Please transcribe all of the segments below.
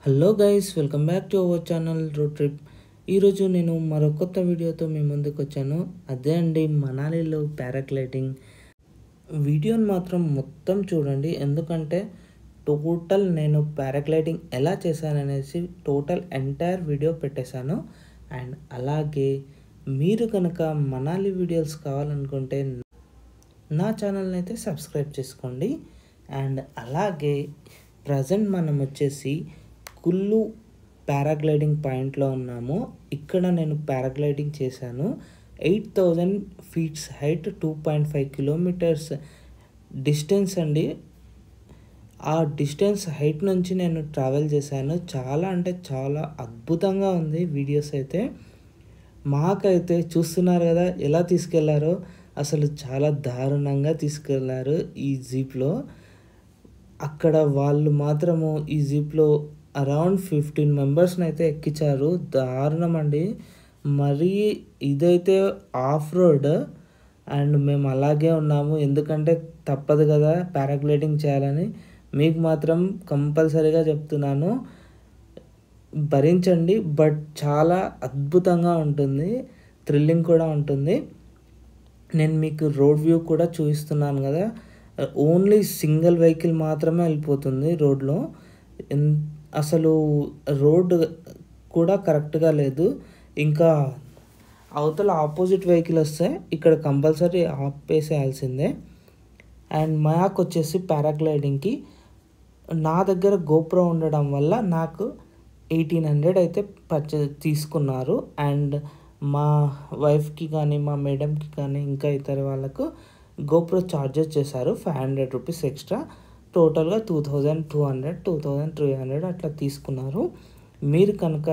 Hello guys, welcome back to our channel road trip. ఈరోజు నేను మరో కొత్త వీడియోతో మీ ముందుకు వచ్చాను. అదే అండి, మనాలిలో పారాగ్లైడింగ్. వీడియోని మాత్రం మొత్తం చూడండి, ఎందుకంటే టోటల్ నేను పారాగ్లైడింగ్ ఎలా చేశాననేసి టోటల్ ఎంటైర్ వీడియో పెట్టేశాను. అండ్ అలాగే మీరు కనుక మనాలి వీడియోస్ కావాలనుకుంటే నా ఛానల్ని అయితే సబ్స్క్రైబ్ చేసుకోండి. అండ్ అలాగే ప్రజెంట్ మనం వచ్చేసి కుల్లు పారాగ్లైడింగ్ పాయింట్లో ఉన్నాము. ఇక్కడ నేను పారాగ్లైడింగ్ చేశాను. 8000 ఫీట్స్ హైట్, 2.5 కిలోమీటర్స్ డిస్టెన్స్ అండి. ఆ డిస్టెన్స్ హైట్ నుంచి నేను ట్రావెల్ చేశాను. చాలా అంటే చాలా అద్భుతంగా ఉంది వీడియోస్ అయితే. మాకైతే చూస్తున్నారు కదా ఎలా తీసుకెళ్లారో, అసలు చాలా దారుణంగా తీసుకెళ్లారు ఈ జీప్లో. అక్కడ వాళ్ళు మాత్రము ఈ జీప్లో అరౌండ్ 15 మెంబర్స్ని అయితే ఎక్కించారు. దారుణం అండి. మరీ ఇదైతే ఆఫ్ రోడ్. అండ్ మేము అలాగే ఉన్నాము, ఎందుకంటే తప్పదు కదా పారాగ్లైడింగ్ చేయాలని. మీకు మాత్రం కంపల్సరీగా చెప్తున్నాను, భరించండి. బట్ చాలా అద్భుతంగా ఉంటుంది, థ్రిల్లింగ్ కూడా ఉంటుంది. నేను మీకు రోడ్ వ్యూ కూడా చూపిస్తున్నాను కదా. ఓన్లీ సింగిల్ వెహికల్ మాత్రమే వెళ్ళిపోతుంది రోడ్లో. అసలు రోడ్ కూడా కరెక్ట్గా లేదు. ఇంకా అవతల ఆపోజిట్ వెహికల్ వస్తే ఇక్కడ కంపల్సరీ ఆపేసేయాల్సిందే. అండ్ మాకు వచ్చేసి పారాగ్లైడింగ్కి నా దగ్గర గోప్రో ఉండడం వల్ల నాకు 1800 అయితే తీసుకున్నారు. అండ్ మా వైఫ్కి కానీ మా మేడంకి కానీ ఇంకా ఇతర వాళ్ళకు గోప్రో ఛార్జెస్ చేశారు 500 రూపీస్ ఎక్స్ట్రా. టోటల్గా 2200, 2300 అట్లా తీసుకున్నారు. మీరు కనుక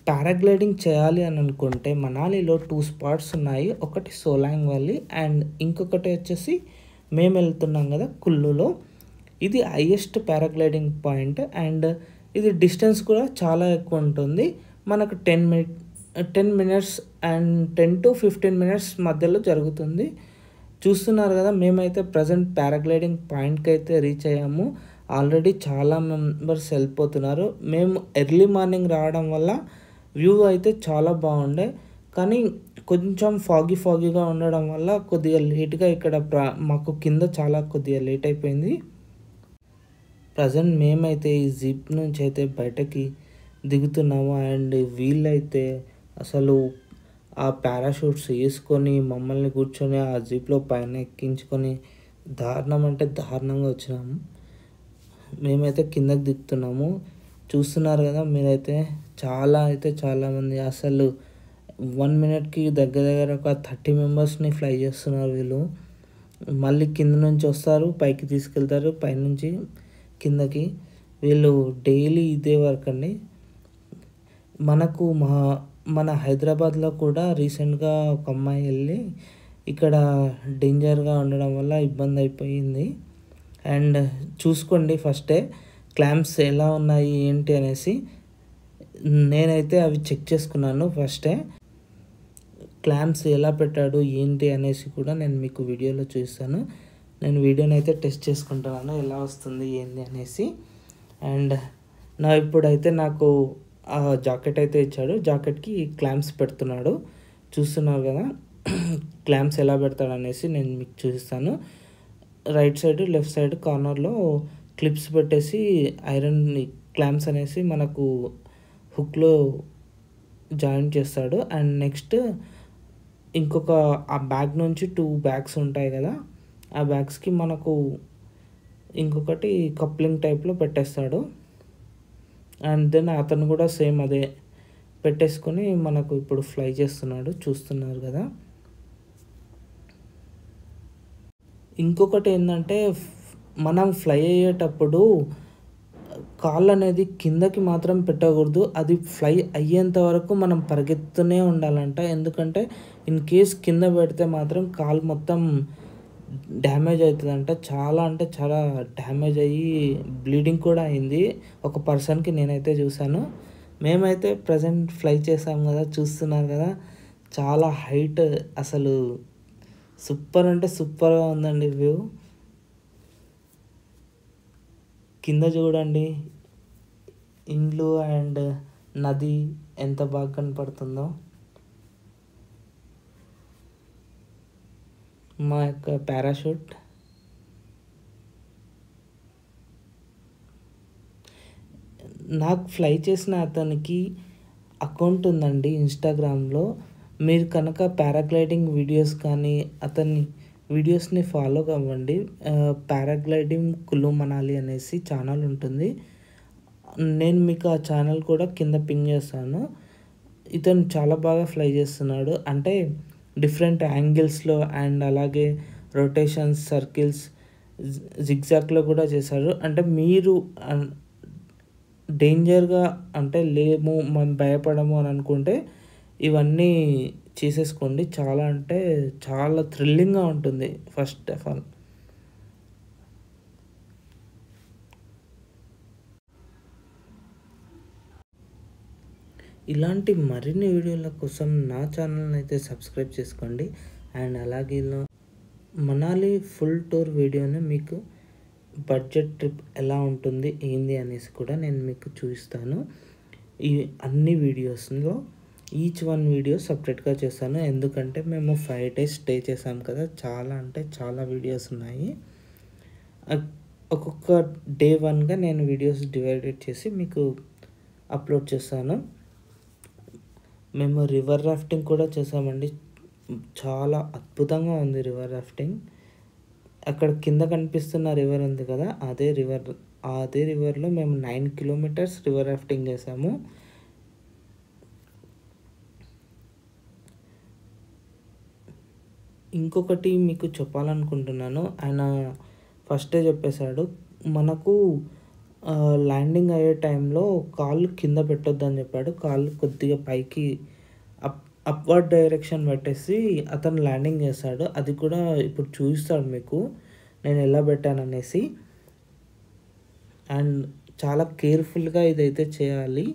పారాగ్లైడింగ్ చేయాలి అని అనుకుంటే మనాలిలో 2 స్పాట్స్ ఉన్నాయి. ఒకటి సోలాంగ్ వ్యాలీ అండ్ ఇంకొకటి వచ్చేసి మేము వెళ్తున్నాం కదా కుల్లులో. ఇది హైయెస్ట్ పారాగ్లైడింగ్ పాయింట్. అండ్ ఇది డిస్టెన్స్ కూడా చాలా ఎక్కువ ఉంటుంది. మనకు 10 మినిట్స్ అండ్ 10 to 15 మినిట్స్ మధ్యలో జరుగుతుంది. చూస్తున్నారు కదా, మేమైతే ప్రజెంట్ పారాగ్లైడింగ్ పాయింట్కి అయితే రీచ్ అయ్యాము. ఆల్రెడీ చాలా మెంబర్స్ వెళ్ళిపోతున్నారు. మేము ఎర్లీ మార్నింగ్ రావడం వల్ల వ్యూ అయితే చాలా బాగుండే, కానీ కొంచెం ఫాగీగా ఉండడం వల్ల కొద్దిగా లేట్గా ఇక్కడ మాకు కింద చాలా కొద్దిగా లేట్ అయిపోయింది. ప్రజెంట్ మేమైతే ఈ జీప్ నుంచి అయితే బయటకి దిగుతున్నాము. అండ్ వీళ్ళైతే అసలు ఆ పారాషూట్స్ వేసుకొని మమ్మల్ని కూర్చొని ఆ జీప్లో పైన ఎక్కించుకొని దారుణం అంటే దారుణంగా వచ్చినాము. మేమైతే కిందకి దిగుతున్నాము. చూస్తున్నారు కదా మీరైతే, చాలామంది అసలు 1 మినిట్కి దగ్గర ఒక 30 మెంబర్స్ని ఫ్లై చేస్తున్నారు వీళ్ళు. మళ్ళీ కింద నుంచి వస్తారు, పైకి తీసుకెళ్తారు, పైనుంచి కిందకి. వీళ్ళు డైలీ ఇదే వర్క్ అండి. మన హైదరాబాద్లో కూడా రీసెంట్గా ఒక అమ్మాయి వెళ్ళి ఇక్కడ డేంజర్గా ఉండడం వల్ల ఇబ్బంది అయిపోయింది. అండ్ చూసుకోండి ఫస్టే క్లాంప్స్ ఎలా ఉన్నాయి ఏంటి అనేసి. నేనైతే అవి చెక్ చేసుకున్నాను ఫస్టే. క్లాంప్స్ ఎలా పెట్టాడు ఏంటి అనేసి కూడా నేను మీకు వీడియోలో చూస్తాను. నేను వీడియోని అయితే టెస్ట్ చేసుకుంటున్నాను ఎలా వస్తుంది ఏంటి అనేసి. అండ్ ఇప్పుడైతే నాకు ఆ జాకెట్ అయితే ఇచ్చాడు. జాకెట్కి క్లాంప్స్ పెడుతున్నాడు. చూస్తున్నారు కదా క్లాంప్స్ ఎలా పెడతాడు అనేసి నేను మీకు చూపిస్తాను. రైట్ సైడ్ లెఫ్ట్ సైడ్ కార్నర్లో క్లిప్స్ పెట్టేసి ఐరన్ క్లాంప్స్ అనేసి మనకు హుక్లో జాయిన్ చేస్తాడు. అండ్ నెక్స్ట్ ఇంకొక ఆ బ్యాగ్ నుంచి 2 బ్యాగ్స్ ఉంటాయి కదా, ఆ బ్యాగ్స్కి మనకు ఇంకొకటి కప్లింగ్ టైప్లో పెట్టేస్తాడు. అండ్ దెన్ అతను కూడా సేమ్ అదే పెట్టేసుకొని మనకు ఇప్పుడు ఫ్లై చేస్తున్నాడు. చూస్తున్నారు కదా. ఇంకొకటి ఏంటంటే, మనం ఫ్లై అయ్యేటప్పుడు కాళ్ళు అనేది కిందకి మాత్రం పెట్టకూడదు. అది ఫ్లై అయ్యేంత వరకు మనం పరిగెత్తుతూనే ఉండాలంట. ఎందుకంటే ఇన్ కేస్ కింద పెడితే మాత్రం కాలు మొత్తం డ్యామేజ్ అవుతుందంట. చాలా అంటే చాలా డ్యామేజ్ అయ్యి బ్లీడింగ్ కూడా అయింది ఒక పర్సన్కి, నేనైతే చూశాను. మేమైతే ప్రజెంట్ ఫ్లై చేసాం కదా, చూస్తున్నారు కదా, చాలా హైట్. అసలు సూపర్ అంటే సూపర్గా ఉందండి వ్యూ. కింద చూడండి ఇండ్లు అండ్ నది ఎంత బాగా కనపడుతుందో. మా యొక్క పారాషూట్. నాకు ఫ్లై చేసిన అతనికి అకౌంట్ ఉందండి ఇన్స్టాగ్రామ్లో. మీరు కనుక పారాగ్లైడింగ్ వీడియోస్ కానీ అతని వీడియోస్ని ఫాలో అవ్వండి. పారాగ్లైడింగ్ కులు మనాలి అనేసి ఛానల్ ఉంటుంది. నేను మీకు ఆ ఛానల్ కూడా కింద పింగ్ చేస్తాను. ఇతను చాలా బాగా ఫ్లై చేస్తున్నాడు. అంటే డిఫరెంట్ యాంగిల్స్లో అండ్ అలాగే రొటేషన్స్, సర్కిల్స్, జిగ్జాగ్లో కూడా చేశారు. అంటే మీరు డేంజర్గా అంటే లేము మనం భయపడము అని అనుకుంటే ఇవన్నీ చేసేసుకోండి. చాలా అంటే చాలా థ్రిల్లింగ్గా ఉంటుంది ఫస్ట్ ఆఫ్ ఆల్. ఇలాంటి మరిన్ని వీడియోల కోసం నా ఛానల్ని అయితే సబ్స్క్రైబ్ చేసుకోండి. అండ్ అలాగే మనాలి ఫుల్ టూర్ వీడియోని మీకు బడ్జెట్ ట్రిప్ ఎలా ఉంటుంది ఏంది అనేసి కూడా నేను మీకు చూపిస్తాను. ఈ అన్ని వీడియోస్లో ఈచ్ వన్ వీడియో సపరేట్గా చేస్తాను. ఎందుకంటే మేము 5 days స్టే చేసాం కదా, చాలా అంటే చాలా వీడియోస్ ఉన్నాయి. ఒక్కొక్క డే 1గా నేను వీడియోస్ డివైడెడ్ చేసి మీకు అప్లోడ్ చేస్తాను. మేము రివర్ రాఫ్టింగ్ కూడా చేసామండి. చాలా అద్భుతంగా ఉంది రివర్ రాఫ్టింగ్. అక్కడ కింద కనిపిస్తున్న రివర్ ఉంది కదా, అదే రివర్లో మేము 9 kilometers రివర్ రాఫ్టింగ్ చేసాము. ఇంకొకటి మీకు చెప్పాలనుకుంటున్నాను. ఆయన ఫస్టే చెప్పేశాడు, మనకు ల్యాండింగ్ అయ్యే టైంలో కాళ్ళు కింద పెట్టొద్దని చెప్పాడు. కాళ్ళు కొద్దిగా పైకి అప్వర్డ్ డైరెక్షన్ పెట్టేసి అతను ల్యాండింగ్ చేస్తాడు. అది కూడా ఇప్పుడు చూపిస్తాడు మీకు నేను ఎలా పెట్టాననేసి. అండ్ చాలా కేర్ఫుల్గా ఇదైతే చేయాలి.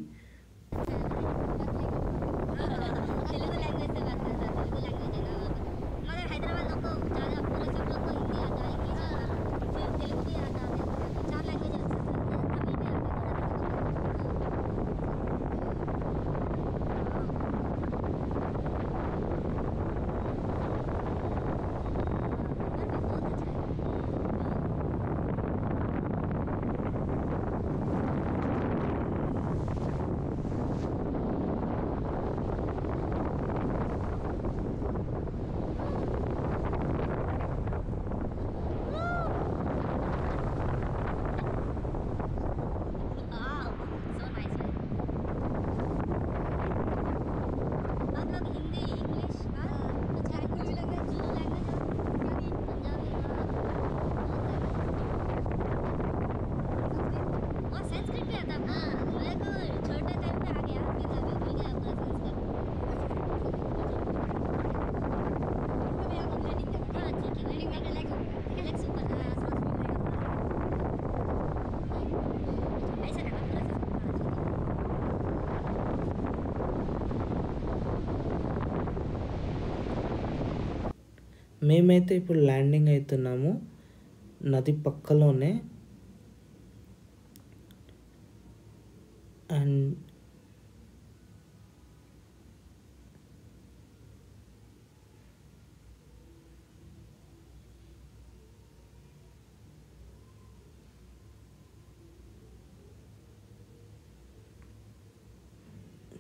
మేమైతే ఇప్పుడు ల్యాండింగ్ అవుతున్నాము నది పక్కలోనే. అండ్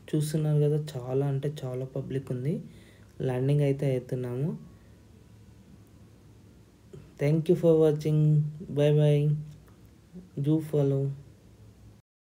చూస్తున్నారు కదా, చాలా అంటే చాలా పబ్లిక్ ఉంది. ల్యాండింగ్ అయితే అవుతున్నాము. Thank you for watching. Bye bye. Do follow.